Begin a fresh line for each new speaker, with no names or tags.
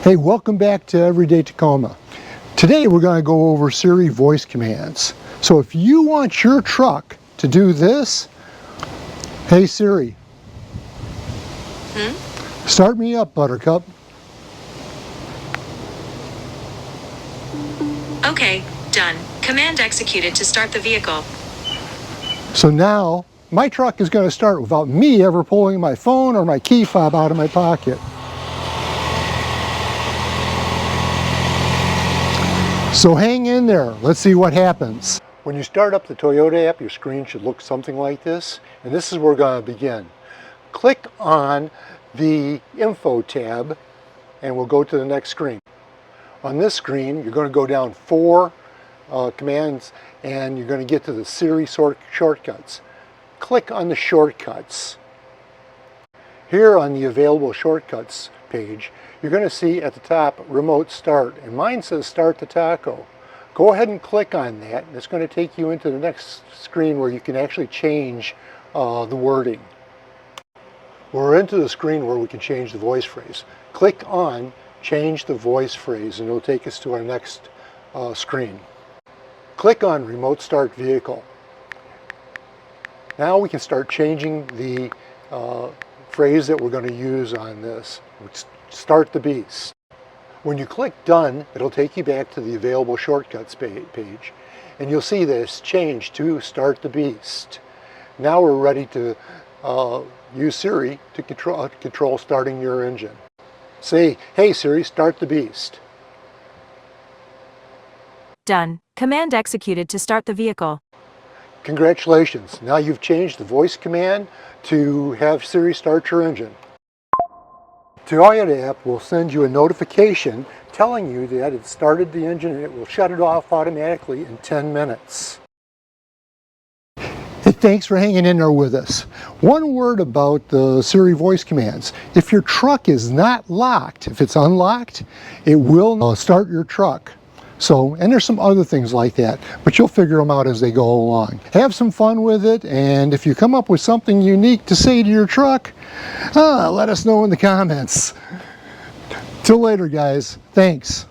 Hey, welcome back to Everyday Tacoma. Today we're going to go over Siri voice commands. So if you want your truck to do this, hey Siri, start me up, Buttercup.
Okay, done. Command executed to start the vehicle.
So now my truck is going to start without me ever pulling my phone or my key fob out of my pocket. So hang in there, let's see what happens. When you start up the Toyota app, your screen should look something like this, and this is where we're going to begin. Click on the Info tab, and we'll go to the next screen. On this screen, you're going to go down 4 commands, and you're going to get to the Siri shortcuts. Click on the shortcuts. Here on the available shortcuts page, you're going to see at the top remote start, and mine says start the taco. Go ahead and click on that, and it's going to take you into the next screen where you can actually change the wording. We're into the screen where we can change the voice phrase. Click on change the voice phrase, and it'll take us to our next screen. Click on remote start vehicle. Now we can start changing the phrase that we're going to use on this. Start the beast. When you click done, it'll take you back to the available shortcuts page, and you'll see this change to start the beast. Now we're ready to use Siri to control starting your engine. Say, hey Siri, start the beast.
Done. Command executed to start the vehicle.
Congratulations, now you've changed the voice command to have Siri start your engine. Toyota app will send you a notification telling you that it started the engine, and it will shut it off automatically in 10 minutes. Hey, thanks for hanging in there with us. One word about the Siri voice commands. If your truck is not locked, if it's unlocked, it will start your truck. So, and there's some other things like that, but you'll figure them out as they go along. Have some fun with it, and if you come up with something unique to say to your truck, let us know in the comments. Till later, guys. Thanks.